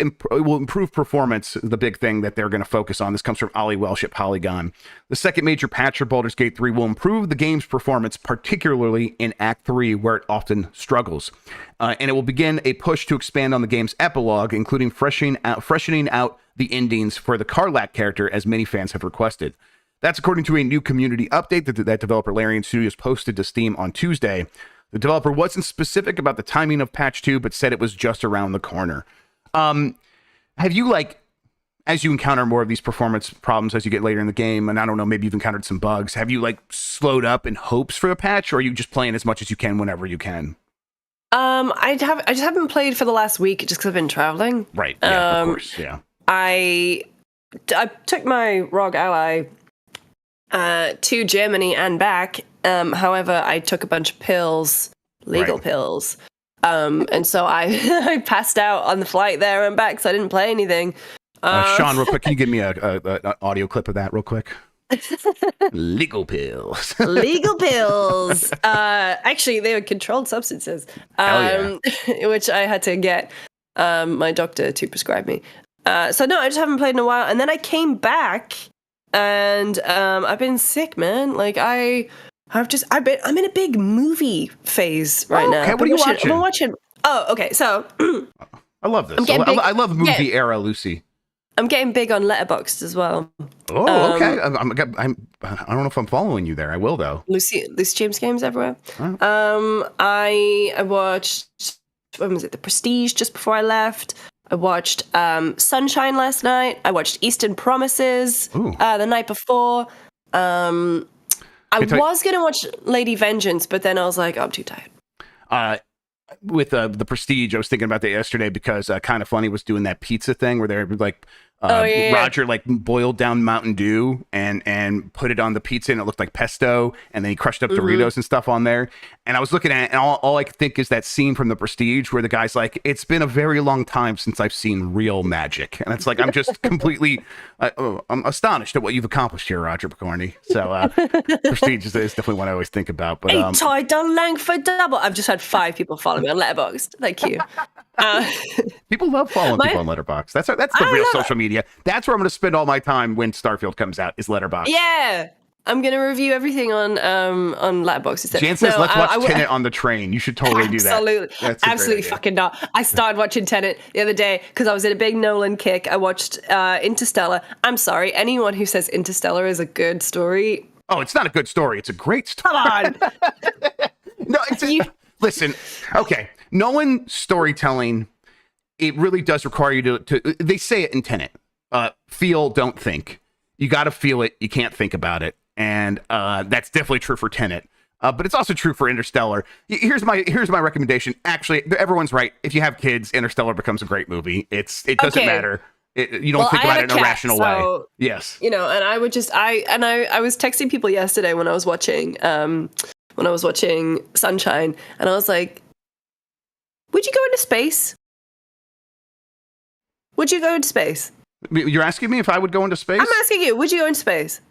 performance. The big thing that they're going to focus on. This comes from Ollie Welsh at Polygon. The second major patch for Baldur's Gate 3 will improve the game's performance, particularly in Act 3, where it often struggles. And it will begin a push to expand on the game's epilogue, including freshening out the endings for the Karlak character, as many fans have requested. That's according to a new community update that developer Larian Studios posted to Steam on Tuesday. The developer wasn't specific about the timing of patch 2, but said it was just around the corner. Have you, like, as you encounter more of these performance problems as you get later in the game, and I don't know, maybe you've encountered some bugs, have you, like, slowed up in hopes for a patch, or are you just playing as much as you can whenever you can? I just haven't played for the last week just because I've been traveling. Right, yeah, of course, yeah. I took my ROG Ally to Germany and back. However, I took a bunch of pills, legal pills. And so I passed out on the flight there and back, so I didn't play anything. Sean, real quick, can you give me an audio clip of that real quick? Legal pills. Legal pills. Actually, they were controlled substances, which I had to get my doctor to prescribe me. So no, I just haven't played in a while. And then I came back, and I've been sick, man. Like I'm in a big movie phase right now. Okay, what are you watching? I'm watching. Oh, okay. So I love this. I love movie era, Lucy. I'm getting big on Letterboxd as well. Oh, okay. I don't know if I'm following you there. I will though. Lucy James Games everywhere. Oh. I watched, when was it? The Prestige just before I left. I watched Sunshine last night. I watched Eastern Promises the night before. I was going to watch Lady Vengeance, but then I was like, oh, I'm too tired. With the Prestige, I was thinking about that yesterday because Kind of Funny was doing that pizza thing where they're like, Roger like boiled down Mountain Dew and put it on the pizza, and it looked like pesto, and then he crushed up Doritos and stuff on there. And I was looking at it, and all I could think is that scene from the Prestige where the guy's like, it's been a very long time since I've seen real magic. And it's like, I'm just completely I'm astonished at what you've accomplished here, Roger Picorni. So Prestige is definitely one I always think about. But tie down Langford double. I've just had 5 people follow me on Letterboxd. Thank you. People love following people on Letterboxd. That's the real social media. That's where I'm going to spend all my time when Starfield comes out, is Letterboxd. Yeah, I'm going to review everything on Letterboxd instead. Jan says, let's watch Tenet on the train. You should totally do that. Absolutely fucking not. I started watching Tenet the other day because I was in a big Nolan kick. I watched Interstellar. I'm sorry, anyone who says Interstellar is a good story. Oh, it's not a good story. It's a great story. Come on. No, listen, okay. Nolan storytelling, it really does require you to they say it in Tenet. Feel, don't think. You got to feel it. You can't think about it. And that's definitely true for Tenet. But it's also true for Interstellar. Here's my recommendation. Actually, everyone's right. If you have kids, Interstellar becomes a great movie. It doesn't matter. You don't think about it in a rational way. Yes. You know, and I would just I was texting people yesterday when I was watching Sunshine, and I was like, would you go into space? Would you go into space? You're asking me if I would go into space? I'm asking you, would you go into space?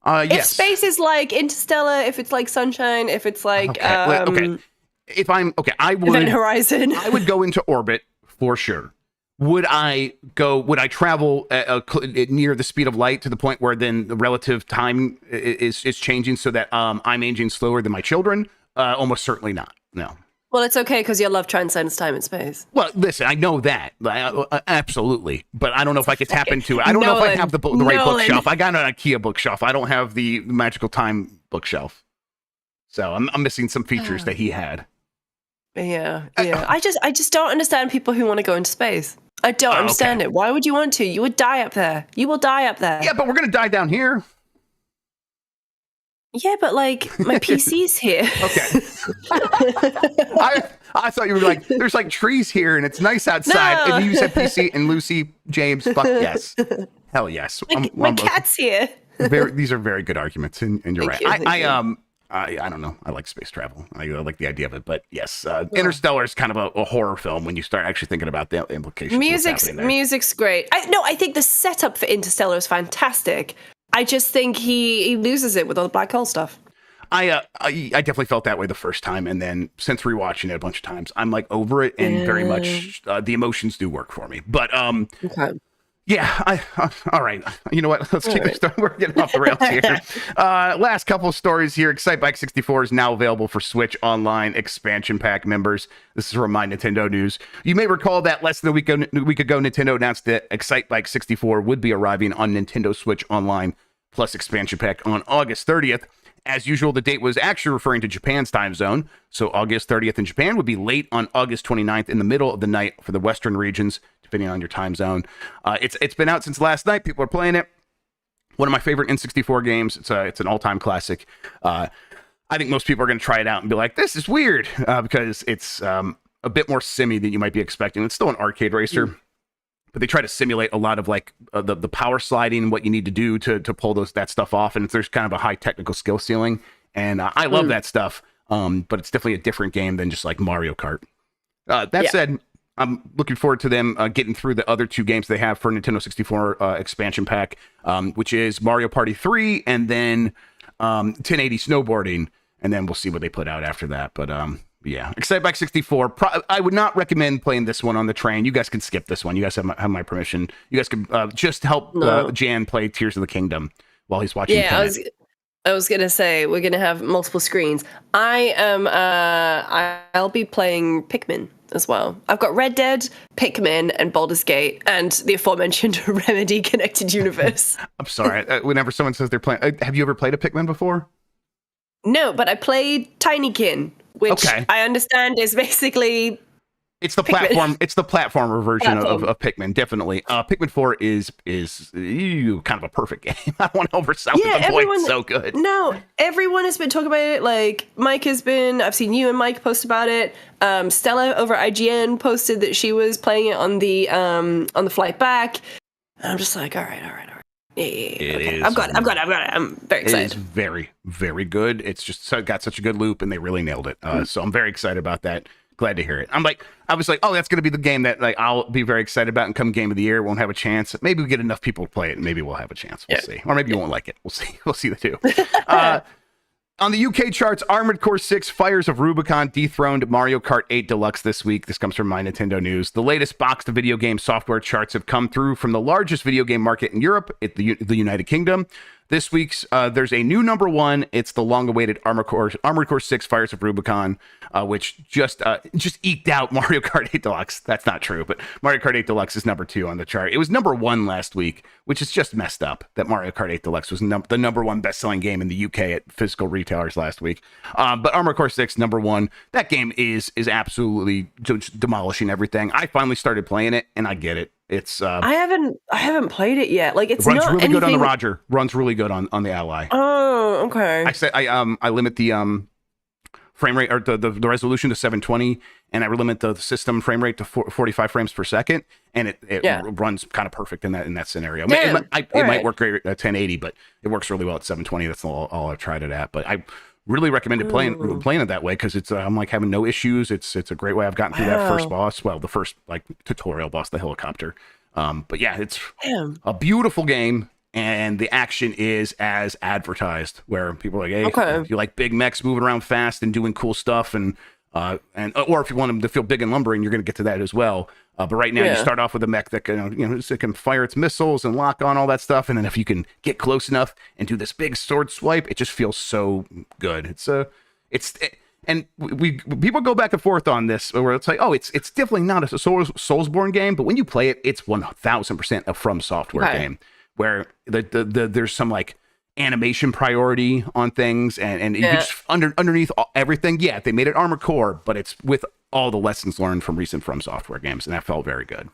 Yes. If space is like Interstellar, if it's like Sunshine, if it's like okay. If I'm okay, I would Event Horizon. I would go into orbit for sure. Would I travel near the speed of light to the point where then the relative time is changing so that I'm aging slower than my children? Almost certainly not. No. Well, it's okay because your love transcends time and space. Well, listen, I know that. Absolutely. But I don't know if I could tap into it. I don't know if I have the right bookshelf. I got an IKEA bookshelf. I don't have the magical time bookshelf. So I'm missing some features that he had. Yeah. I just don't understand people who want to go into space. I don't understand it. Why would you want to? You would die up there. You will die up there. Yeah, but we're going to die down here. Yeah, but like my PC's here. Okay. I thought you were like, there's like trees here and it's nice outside. No. And you said PC and Lucy, James, fuck yes. Hell yes. My cat's here. These are very good arguments, and you're right. Thank you. I don't know. I like space travel. I like the idea of it, but yes, Interstellar is kind of a horror film when you start actually thinking about the implications. Music's great. I think the setup for Interstellar is fantastic. I just think he loses it with all the black hole stuff. I definitely felt that way the first time, and then since rewatching it a bunch of times, I'm like over it, and very much the emotions do work for me. But okay. Yeah, all right. You know what? Let's keep it started. We're getting off the rails here. Last couple of stories here. Excitebike 64 is now available for Switch Online expansion pack members. This is from My Nintendo News. You may recall that less than a week ago, Nintendo announced that Excitebike 64 would be arriving on Nintendo Switch Online plus expansion pack on August 30th. As usual, the date was actually referring to Japan's time zone. So August 30th in Japan would be late on August 29th in the middle of the night for the Western regions, depending on your time zone. It's been out since last night. People are playing it. One of my favorite N64 games. It's an all-time classic. I think most people are going to try it out and be like, this is weird, because it's a bit more simmy than you might be expecting. It's still an arcade racer. But they try to simulate a lot of like the power sliding, what you need to do to pull that stuff off. And there's kind of a high technical skill ceiling. And I love that stuff. But it's definitely a different game than just like Mario Kart. That said, I'm looking forward to them getting through the other two games they have for Nintendo 64 expansion pack, which is Mario Party 3 and then 1080 Snowboarding. And then we'll see what they put out after that. But yeah, Excitebike 64. I would not recommend playing this one on the train. You guys can skip this one. You guys have my permission. You guys can just help Jan play Tears of the Kingdom while he's watching. Yeah, I was gonna say we're gonna have multiple screens. I'll be playing Pikmin as well. I've got Red Dead, Pikmin, and Baldur's Gate, and the aforementioned Remedy Connected Universe. I'm sorry. Whenever someone says they're playing, have you ever played a Pikmin before? No, but I played Tinykin, which I understand is basically it's the platform. It's the platformer version of Pikmin. Definitely, Pikmin 4 is kind of a perfect game. I don't want to oversell it. The boy, it's so good. No, everyone has been talking about it. Like Mike has been. I've seen you and Mike post about it. Stella over at IGN posted that she was playing it on the flight back. And I'm just like, all right. Yeah. I've got it. I'm very excited. It is very, very good. It's just got such a good loop, and they really nailed it. So I'm very excited about that. Glad to hear it. I was like, oh, that's going to be the game that like I'll be very excited about and come game of the year. Won't have a chance. Maybe we get enough people to play it, and maybe we'll have a chance. We'll see. Or maybe you won't like it. We'll see. We'll see the two. On the UK charts, Armored Core 6 Fires of Rubicon dethroned Mario Kart 8 Deluxe this week. This comes from My Nintendo News. The latest boxed video game software charts have come through from the largest video game market in Europe, the United Kingdom. This week's, there's a new number one. It's the long-awaited Armored Core 6 Fires of Rubicon, which just eked out Mario Kart 8 Deluxe. That's not true, but Mario Kart 8 Deluxe is number 2 on the chart. It was number 1 last week, which is just messed up that Mario Kart 8 Deluxe was the number 1 best-selling game in the UK at physical retailers last week. But Armored Core 6, number 1. That game is absolutely demolishing everything. I finally started playing it, and I get it. It's I haven't played it yet. Like it runs really good on the Roger. Runs really good on the Ally. Oh, okay. I limit the frame rate or the resolution to 720, and I limit the system frame rate to 45 frames per second, and it runs kind of perfect in that scenario. It might work great at 1080, but it works really well at 720. That's all I've tried it at. But I really recommended playing it that way because it's I'm like having no issues. It's a great way. I've gotten through that first boss. Well, the first like tutorial boss, the helicopter. But yeah, it's a beautiful game, and the action is as advertised. Where people are like, hey, if you like big mechs moving around fast and doing cool stuff, and or if you want them to feel big and lumbering, you're going to get to that as well. But right now, you start off with a mech that it can fire its missiles and lock on all that stuff, and then if you can get close enough and do this big sword swipe, it just feels so good. And people go back and forth on this, where it's like, oh, it's definitely not a Soulsborne game, but when you play it, it's 1000% a From Software game, where there's some like animation priority on things, and you just underneath everything, they made it Armored Core, but it's with all the lessons learned from recent From Software games, and that felt very good.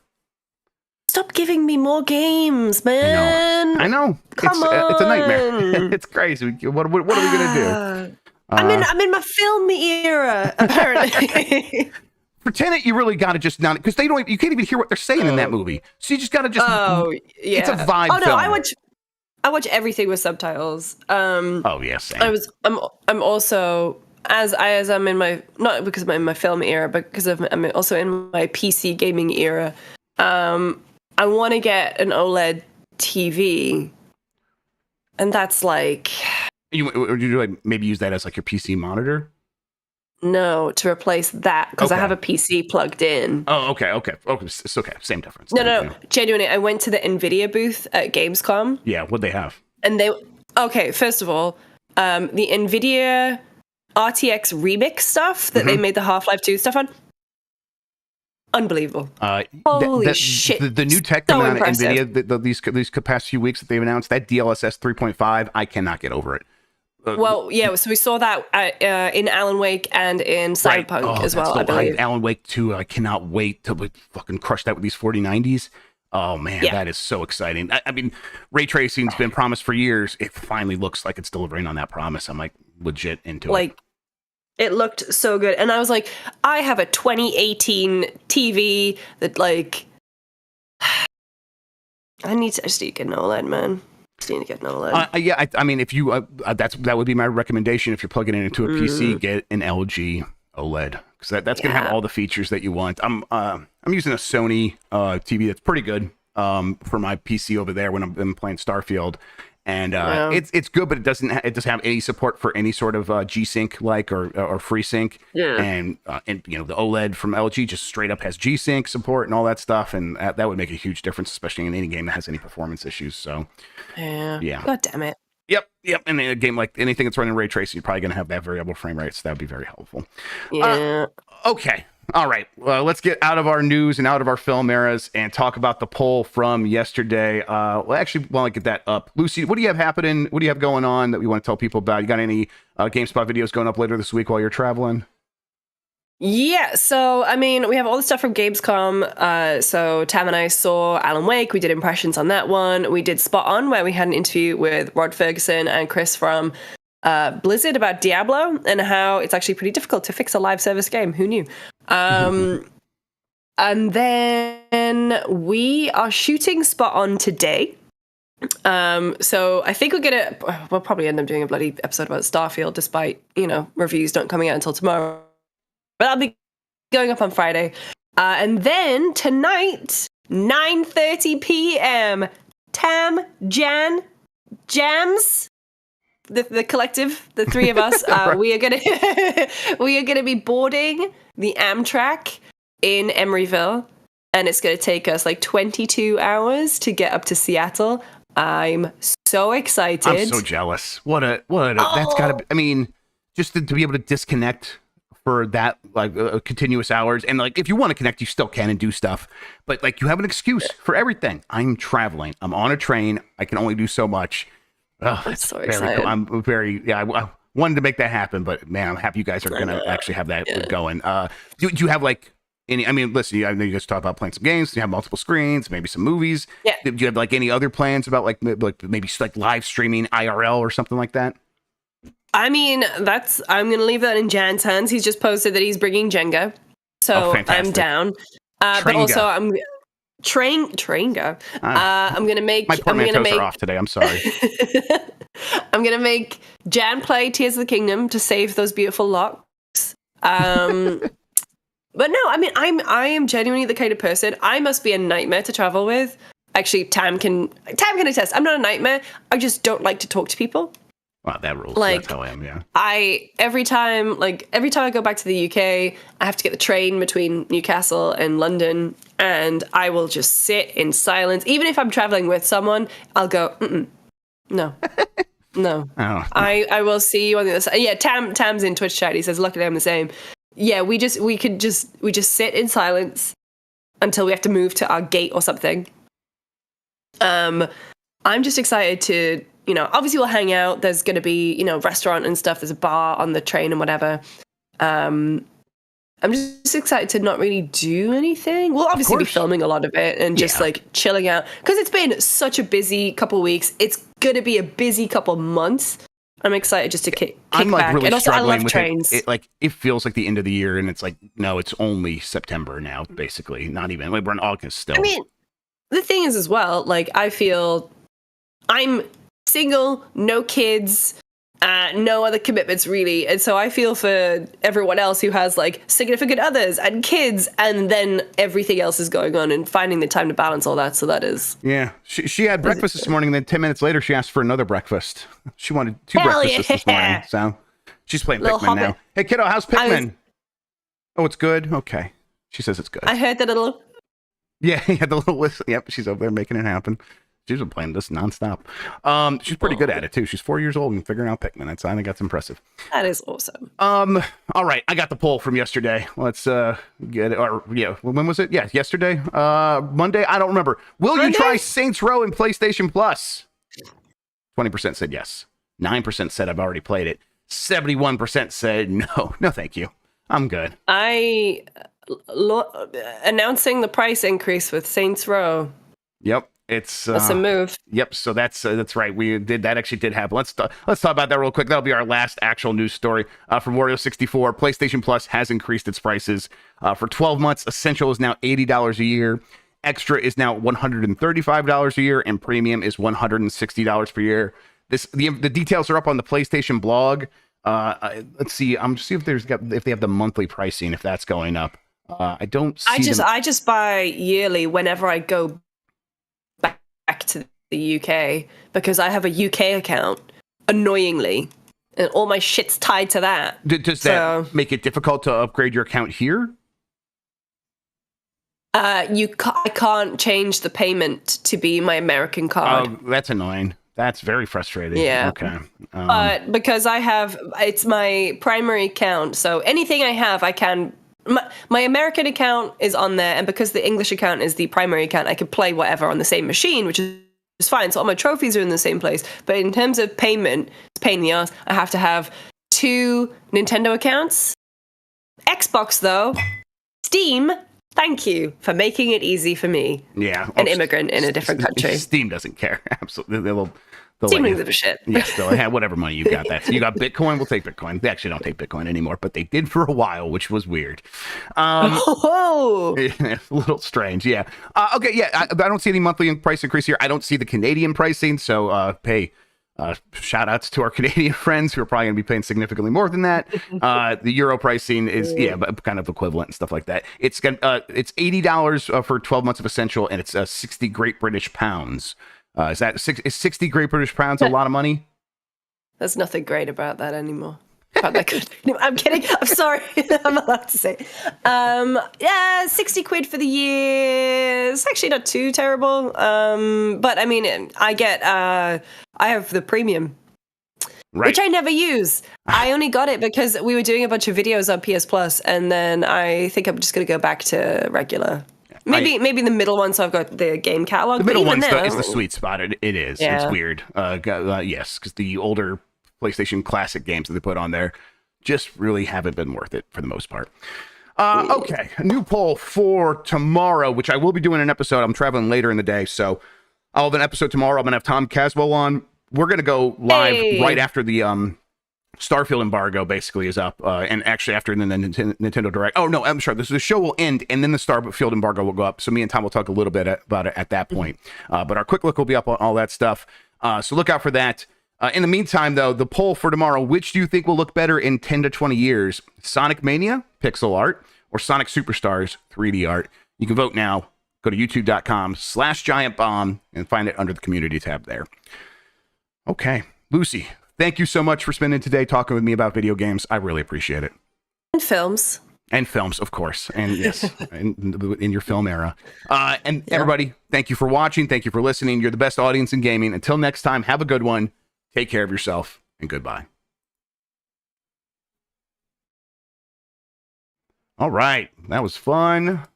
Stop giving me more games, man. I know. Come on. It's a nightmare. It's crazy. What are we gonna do? I'm in my film era, apparently. For Tenet, you really got to just not, because you can't even hear what they're saying in that movie. So you just got to just. Oh yeah, it's a vibe. Oh no, film. I watch everything with subtitles. Oh yes, same. I'm also as I'm in my, not because I'm in my film era, but because I'm also in my PC gaming era. I want to get an OLED TV, and that's like. Would you like maybe use that as like your PC monitor? No, to replace that, because I have a PC plugged in. Oh, okay. It's okay. Same difference. No. Genuinely, I went to the NVIDIA booth at Gamescom. Yeah, what'd they have? And first of all, the NVIDIA RTX Remix stuff that they made the Half-Life 2 stuff on. Unbelievable. Holy shit. The new tech coming out of NVIDIA, these past few weeks that they've announced, that DLSS 3.5, I cannot get over it. So we saw that in Alan Wake and in Cyberpunk as well, I believe. Alan Wake 2, I cannot wait to fucking crush that with these 4090s. Oh, man, that is so exciting. I mean, ray tracing's been promised for years. It finally looks like it's delivering on that promise. I'm like legit into it. It looked so good. And I was like, I have a 2018 TV that I just need to get an OLED, man. Just need to get an OLED. I mean, if you that would be my recommendation. If you're plugging it into a PC, get an LG OLED, because that's gonna have all the features that you want. I'm using a Sony TV that's pretty good for my PC over there when I'm playing Starfield, and it's good, but it doesn't have any support for any sort of G-Sync or FreeSync. And the OLED from LG just straight up has G-Sync support and all that stuff, and that would make a huge difference, especially in any game that has any performance issues. So yeah. God damn it. Yep. And in a game like anything that's running ray tracing, you're probably going to have that variable frame rate, so that would be very helpful. Yeah. Okay. All right. Well, let's get out of our news and out of our film eras and talk about the poll from yesterday. Actually, while I get that up, Lucy, what do you have happening? What do you have going on that we want to tell people about? You got any GameSpot videos going up later this week while you're traveling? Yeah, so, I mean, we have all the stuff from Gamescom. So Tam and I saw Alan Wake. We did impressions on that one. We did Spot On, where we had an interview with Rod Ferguson and Chris from Blizzard about Diablo and how it's actually pretty difficult to fix a live service game. Who knew? And then we are shooting Spot On today. So I think we'll probably end up doing a bloody episode about Starfield, despite, reviews not coming out until tomorrow. But I'll be going up on Friday. And then tonight, 9:30 p.m., Tam, Jan, Jams, the collective, the three of us, we are gonna be boarding the Amtrak in Emeryville, and it's gonna take us 22 hours to get up to Seattle. I'm so excited. I'm so jealous. That's gotta be, I mean, just to be able to disconnect for that continuous hours, and if you want to connect, you still can and do stuff, but you have an excuse for everything. I'm traveling. I'm on a train. I can only do so much. That's so exciting. Cool. I'm I wanted to make that happen, but man, I'm happy you guys are gonna actually have that going. Do you have any? I mean, listen, I know you guys talk about playing some games. You have multiple screens, maybe some movies. Yeah. Do you have any other plans about maybe live streaming IRL or something like that? I mean, I'm going to leave that in Jan's hands. He's just posted that he's bringing Jenga. So I'm down. But also I'm Trainga. I'm going to make... My portmanteaus are off today. I'm sorry. I'm going to make Jan play Tears of the Kingdom to save those beautiful locks. But no, I mean, I am genuinely the kind of person, I must be a nightmare to travel with. Actually, Tam can attest. I'm not a nightmare. I just don't like to talk to people. Wow, that rules. Like, That's how I am. Yeah. Every time I go back to the UK, I have to get the train between Newcastle and London, and I will just sit in silence. Even if I'm traveling with someone, I'll go, no, no. Oh. I will see you on the other side. Yeah, Tam's in Twitch chat. He says, luckily I'm the same. Yeah, we just sit in silence until we have to move to our gate or something. I'm just excited to, obviously we'll hang out. There's going to be, restaurant and stuff. There's a bar on the train and whatever. I'm just excited to not really do anything. We'll obviously be filming a lot of it and just like chilling out because it's been such a busy couple weeks. It's going to be a busy couple months. I'm excited just to kick I'm like back. really And also, I struggling love with trains. It feels like the end of the year, and it's like, no, it's only September now, basically. Not even. We're in August still. I mean, the thing is as well, like, I feel I'm single, no kids, no other commitments really. And so I feel for everyone else who has like significant others and kids, and then everything else is going on and finding the time to balance all that. So that is. Yeah. She had breakfast this morning, and then 10 minutes later, she asked for another breakfast. She wanted 2 breakfasts this morning. So she's playing Pikmin now. Hey, kiddo, how's Pikmin? Oh, it's good? Okay. She says it's good. I heard that little. Yeah, the little list. Yep, she's over there making it happen. She's been playing this nonstop. She's pretty good at it too. She's 4 years old and figuring out Pikmin. I think that's impressive. That is awesome. All right, I got the poll from yesterday. Let's get it. Or when was it? Yeah, yesterday. Monday. I don't remember. Will you try Saints Row in PlayStation Plus? 20% said yes. 9% said I've already played it. 71% said no. No, thank you. I'm good. Announcing the price increase with Saints Row. Yep. That's a move. Yep. So that's right. That actually did happen. Let's talk about that real quick. That'll be our last actual news story from Wario64. PlayStation Plus has increased its prices for 12 months. Essential is now $80 a year. Extra is now $135 a year, and Premium is $160 per year. The details are up on the PlayStation blog. Let's see. I'm just see if they have the monthly pricing, if that's going up. I don't see. I just buy yearly whenever I go back to the UK because I have a UK account, annoyingly, and all my shit's tied to that. Does that make it difficult to upgrade your account here? I can't change the payment to be my American card. Oh, that's annoying. That's very frustrating. Yeah. Okay. But because it's my primary account, so anything I have, I can. My American account is on there, and because the English account is the primary account, I can play whatever on the same machine, which is fine. So all my trophies are in the same place. But in terms of payment, it's a pain in the ass. I have to have 2 Nintendo accounts. Xbox, though, Steam. Thank you for making it easy for me. Yeah. An immigrant in a different country. Steam doesn't care. Absolutely. They'll Steam doesn't give a shit. Yes, they'll have whatever money you got. That. So you got Bitcoin, we'll take Bitcoin. They actually don't take Bitcoin anymore, but they did for a while, which was weird. A little strange, yeah. Okay, yeah, I don't see any monthly price increase here. I don't see the Canadian pricing, so shout outs to our Canadian friends who are probably going to be paying significantly more than that. The euro pricing is but kind of equivalent and stuff like that. It's $80 for 12 months of Essential, and it's 60 Great British pounds. Is 60 Great British pounds a lot of money? There's nothing great about that anymore. No, I'm kidding. I'm sorry. I'm allowed to say. 60 quid for the year. It's actually not too terrible. But I mean, I have the premium, right, which I never use. I only got it because we were doing a bunch of videos on PS Plus, and then I think I'm just going to go back to regular. Maybe the middle one, so I've got the game catalog. The middle one is the sweet spot. It is. Yeah. It's weird. Yes, because the older PlayStation Classic games that they put on there just really haven't been worth it for the most part. Okay, a new poll for tomorrow, which I will be doing an episode. I'm traveling later in the day, so I'll have an episode tomorrow. I'm going to have Tom Caswell on. We're going to go live right after the Starfield embargo basically is up, and actually after the Nintendo Direct. Oh no, I'm sorry. The show will end, and then the Starfield embargo will go up. So me and Tom will talk a little bit about it at that point. But our quick look will be up on all that stuff. So look out for that. In the meantime, though, the poll for tomorrow: which do you think will look better in 10 to 20 years? Sonic Mania pixel art or Sonic Superstars 3D art? You can vote now. Go to youtube.com/giantbomb and find it under the community tab there. Okay, Lucy. thank you so much for spending today talking with me about video games. I really appreciate it. And films. And films, of course. And yes, in your film era. Everybody, thank you for watching. Thank you for listening. You're the best audience in gaming. Until next time, have a good one. Take care of yourself, and goodbye. All right. That was fun.